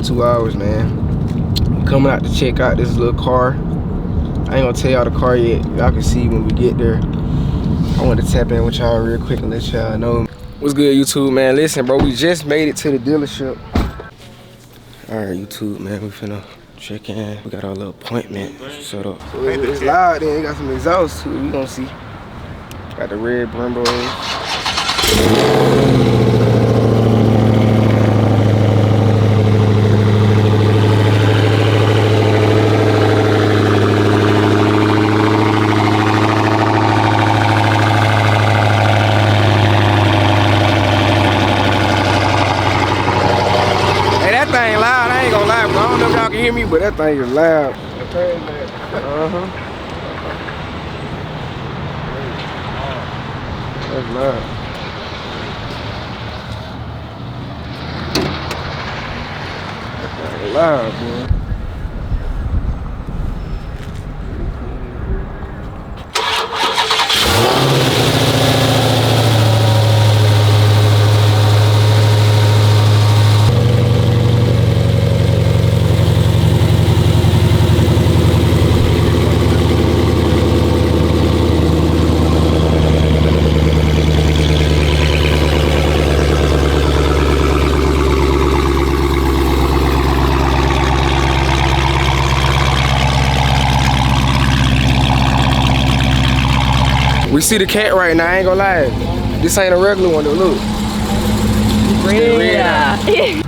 over 2 hours, man. Coming out to check out this little car. I ain't gonna tell y'all the car yet. Y'all can see when we get there. I want to tap in with y'all real quick and let y'all know. What's good, YouTube, man? Listen, bro, we just made it to the dealership. All right, YouTube, man, we finna check in. We got our little appointment set up. So it's loud, then it got some exhaust to it. We gonna see. Got the red Brembo. Hear me, but that thing is loud. That's loud. That thing is loud, boy. We see the cat right now, I ain't gonna lie. This ain't a regular one though, look. Redeye.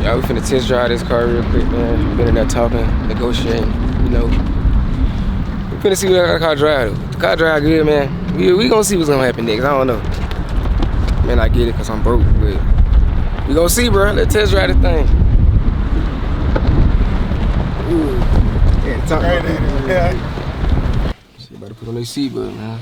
Y'all, we finna test drive this car real quick, man. Been in there talking, negotiating, you know. We finna see what that car drive though. The car drive good, man. We gonna see what's gonna happen next, I don't know. Man, I get it cause I'm broke, but we gonna see, bro. Let's test drive this thing. Ooh. Yeah, talk about that. Yeah. See, about to put on their seatbelt, man.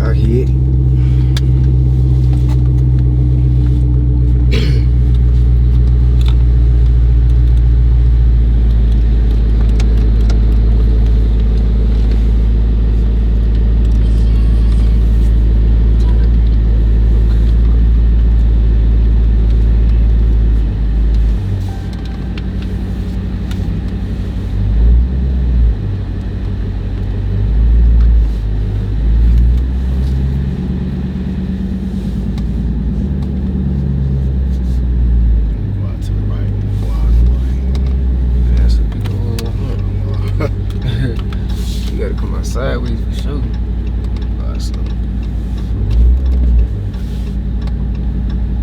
Out here. Sideways for sure. Awesome.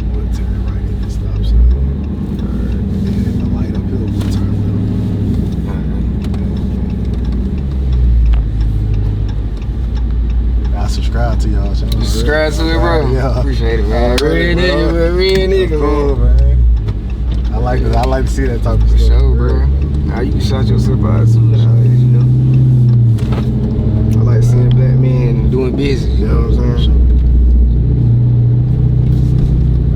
We'll turn right in the stop sign. And the light up here, we'll turn left. I subscribe to y'all. So Subscribe to it, bro. Yeah. Appreciate it, man. Real nigga, cool, man. I like to see that type of for stuff. sure, bro. Now you can shout yourself out too, you know. I like seeing black men doing business, you know what I'm saying?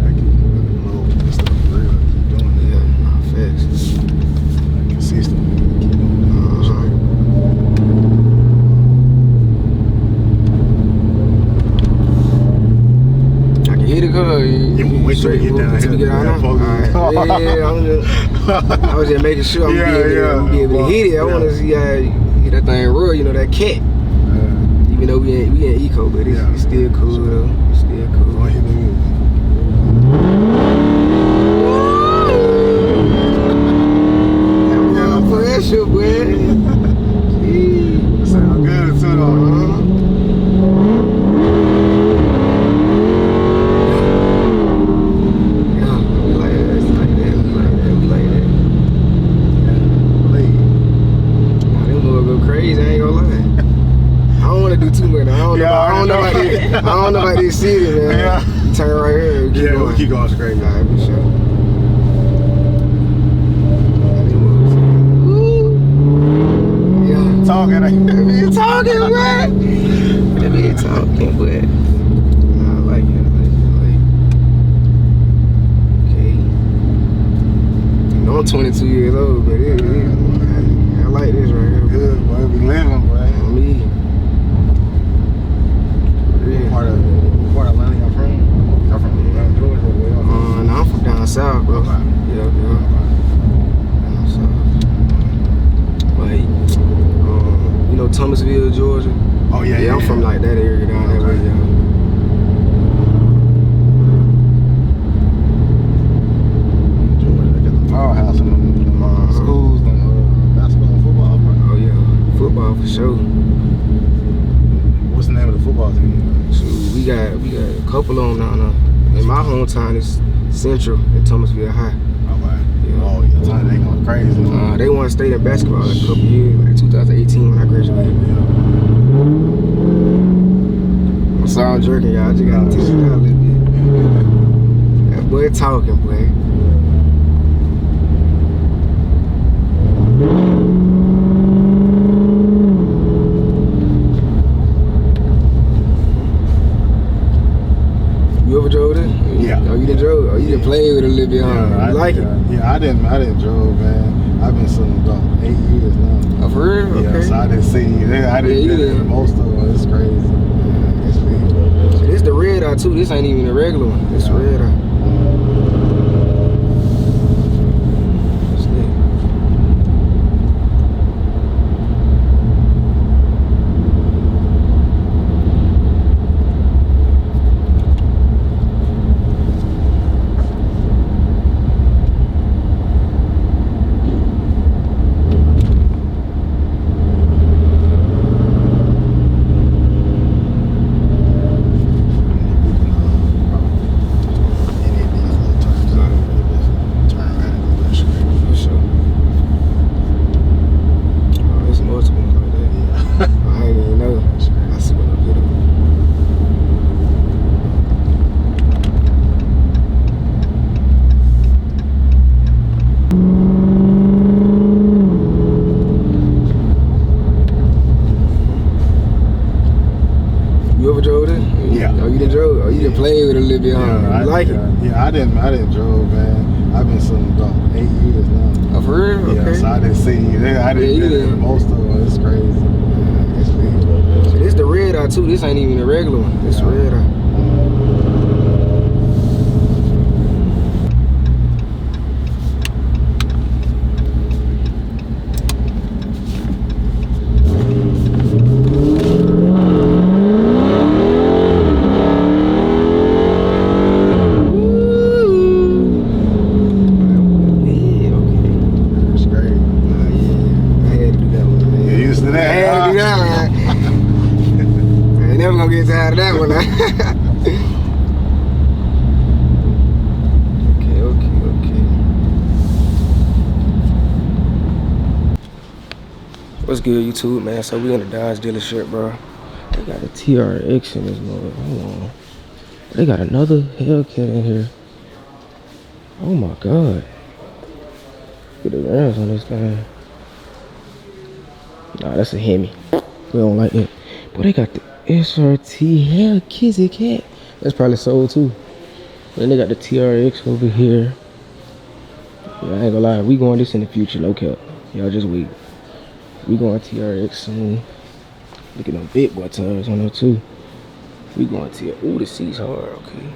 I keep moving low and stuff for real. Keep doing it. Yeah, nah, facts. Like consistent. Keep doing it. I can hear the car. Yeah, wait till we get down here. I was just making sure I'm gonna be able to hit it. I want to see how hit that thing roll, you know, that cat. Even though we in eco, but it's still cool though. It's still cool. Don't hit the music. Yeah, pressure, boy. Sound good too though. I don't know about this city, man. Yeah. Turn right here. We'll keep going straight. All right, for sure. Yeah. Talking, be talking, man. They be talking, but I like it. Okay. You know I'm 22 years old, but I like this right here. Good, boy. We living, boy. Me. real. Part of Atlanta y'all from? Y'all from Atlanta, Georgia, or where y'all from? No, I'm from down south, bro. Okay. Yeah. Down south. Like, you know Thomasville, Georgia? Oh yeah, I'm from like that area down that way, yeah. Georgia, they got the powerhouse in them schools, them basketball and football, bro. Oh yeah, football for sure. What's the name of the football team? So we got a couple of them down there. In my hometown is Central in Thomasville High. Okay. Yeah. Oh yeah, Tony, they going crazy. They won state in basketball like a couple years, like 2018 when I graduated. Yeah. I'm sorry I'm jerking, y'all. I just gotta teach you out a little bit. That boy talking, boy. You ever drove it? Yeah. Oh, you done drove? Oh, you done played with it a little bit, huh? Yeah, You like it? Yeah, I didn't drove, man. I've been selling about 8 years now. Oh, for real? Yeah, Okay. so I didn't see you there. I didn't get it most of them. It's crazy. So this the Redeye too. This ain't even a regular one. This Redeye. Slick. For sure. Oh, there's multiple ones like that. I ain't even know. I see what I get them. You ever drove it? Yeah. Oh, you done drove? Oh, you done played with it a little bit, huh? Yeah, You like it? Yeah, I didn't drove, man. I've been selling about 8 years now. Oh, for real? Yeah, Okay. so I didn't see you there. I didn't get it most of them. It's crazy. So this the Redeye too. This ain't even a regular one. This Redeye. It's great. I had to do that one, man. You're used to that. I had to do that one. I ain't never gonna get tired of that one. Okay. What's good, YouTube, man? So we in the Dodge dealership, bro. They got a TRX in this mode. Hold on. They got another Hellcat in here. Oh my God. Look at the rims on this thing. Nah, that's a Hemi. We don't like it. But they got the SRT Hell Kizzy Cat. That's probably sold too. Then they got the TRX over here. Yeah, I ain't gonna lie. We going this in the future, no cap. Y'all just wait. We going TRX soon. Look at them big boy tires on there too. We going to ooh, the seat's hard. Okay.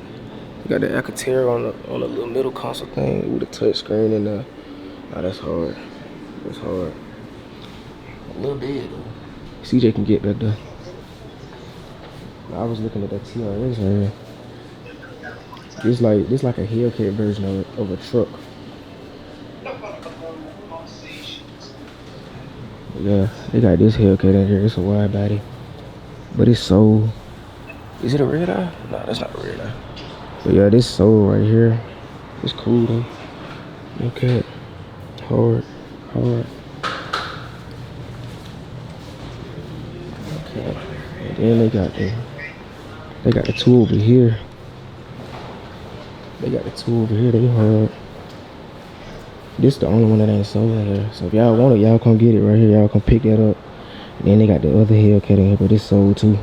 We got the Alcantara on the little middle console thing with a touch screen in there. Nah, that's hard. That's hard. A little dead though. CJ can get back there. I was looking at that TRX right here. This like a Hellcat version of a truck. Yeah, they got this Hellcat in here. It's a wide body, but it's sold. Is it a Redeye? No, that's not a Redeye. But yeah, this sold right here. It's cool though. Okay, hard. Okay, and then they got the two over here. They hard. This the only one that ain't sold in here. So if y'all want it, y'all come get it right here. Y'all come pick that up. And then they got the other Hellcat in here, but it's sold too.